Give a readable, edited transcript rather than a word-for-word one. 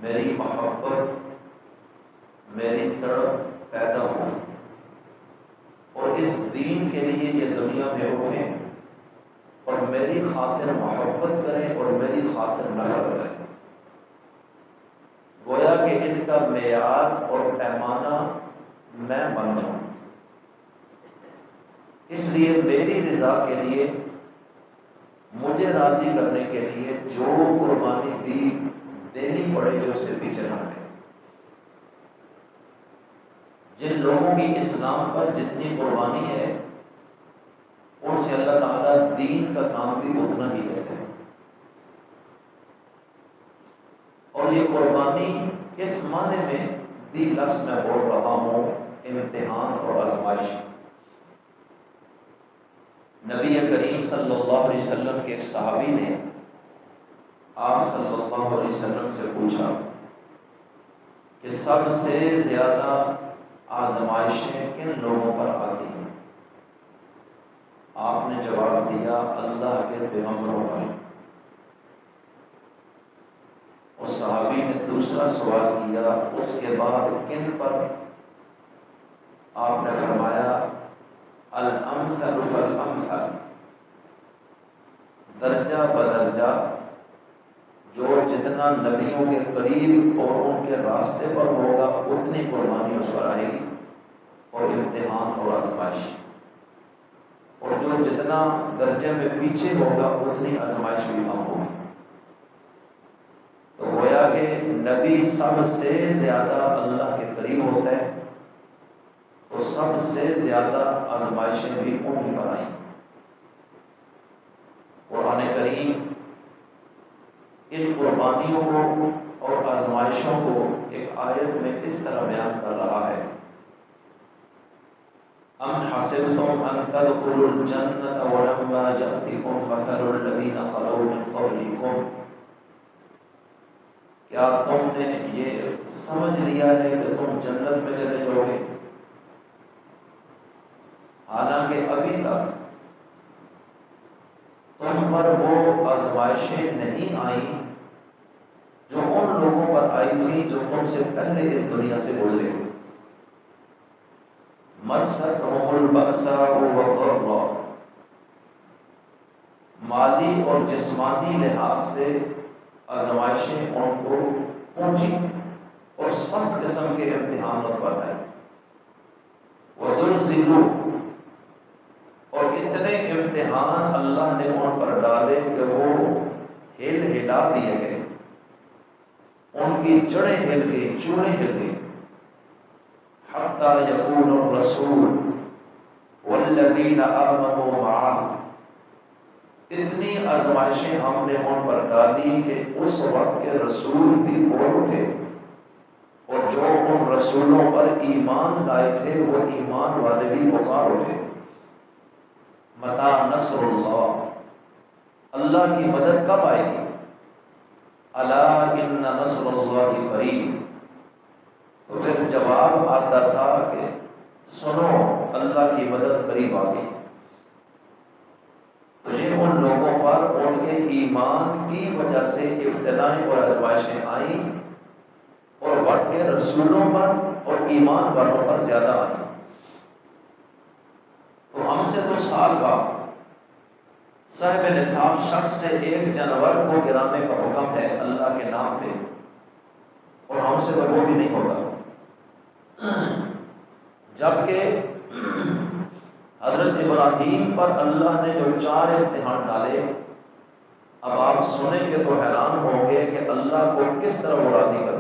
میری محبت، میری تڑپ پیدا ہو اور اس دین کے لیے یہ دنیا میں اٹھیں اور میری خاطر محبت کریں اور میری خاطر نفرت کریں۔ گویا کہ ان کا معیار اور پیمانہ میں بن جاؤں۔ اس لیے میری رضا کے لیے، مجھے راضی کرنے کے لیے جو قربانی بھی دینی پڑے جو اس سے پیچھے نہ ہٹے۔ جن لوگوں کی اسلام پر جتنی قربانی ہے ان سے اللہ تعالیٰ دین کا کام بھی اتنا ہی لیتے ہیں۔ اور یہ قربانی اس معنی میں دی لفظ میں بول رہا ہوں، امتحان اور آزمائش۔ نبی کریم صلی اللہ علیہ وسلم کے ایک صحابی نے آپ صلی اللہ علیہ وسلم سے پوچھا کہ سب سے زیادہ آزمائشیں کن لوگوں پر آتی ہیں؟ آپ نے جواب دیا، اللہ کے پیغمبروں پر۔ اس صحابی نے دوسرا سوال کیا، اس کے بعد کن پر؟ آپ نے فرمایا الامثل فالامثل، درجہ بدرجہ جو جتنا نبیوں کے قریب اور ان کے راستے پر ہوگا اتنی قربانی اس پر آئے گی اور امتحان اور آزمائش، اور جو جتنا درجے میں پیچھے ہوگا اتنی آزمائش بھی کم ہوگی۔ تو گویا کہ نبی سب سے زیادہ اللہ کے قریب ہوتا ہے تو سب سے زیادہ آزمائشیں بھی انہیں پر آئیں۔ قرآن کریم ان قربانیوں کو اور آزمائشوں کو ایک آیت میں اس طرح بیان کر رہا ہے، ام حسبتم ان تدخلوا الجنة ولما يأتكم مثل الذين خلوا من قبلكم، کیا تم نے یہ سمجھ لیا ہے کہ تم جنت میں چلے جاؤ گے؟ حالانکہ ابھی تک تم پر وہ آزمائشیں نہیں آئیں جو ان لوگوں پر آئی تھی جو تم سے پہلے اس دنیا سے گزرے۔ مستهم البأساء والضراء، مالی اور جسمانی لحاظ سے آزمائشیں ان کو پہنچی اور سخت قسم کے امتحانات پر آئے۔ وزلزلوا، اور اتنے امتحان اللہ نے ان پر ڈالے کہ وہ ہل ہلا دیے گئے، ان کی جڑیں ہل گئی، چوڑیں ہل گئی۔ حتی یقول الرسول والذین آمنوا معہ، اتنی آزمائشیں ہم نے ان پر ڈالی کہ اس وقت کے رسول بھی بول اٹھے اور جو ان رسولوں پر ایمان لائے تھے وہ ایمان والے بھی پکار اٹھے۔ متی نصر اللہ، اللہ کی مدد کب آئے گی؟ الا ان نصر اللہ قریب، تو پھر جواب آتا تھا کہ سنو اللہ کی مدد قریب آ گئی۔ تو یہ ان لوگوں پر ان کے ایمان کی وجہ سے ابتلائیں اور آزمائشیں آئیں اور وقت کے رسولوں پر اور ایمان والوں پر زیادہ آئیں۔ تو ہم سے تو سال بعد صاحب نصاب شخص سے ایک جانور کو گرانے کا حکم ہے اللہ کے نام پہ، اور ہم سے وہ بھی نہیں ہوتا۔ جبکہ حضرت ابراہیم پر اللہ نے جو 4 امتحان ڈالے، اب آپ سنیں گے تو حیران ہوں گے کہ اللہ کو کس طرح وہ راضی کر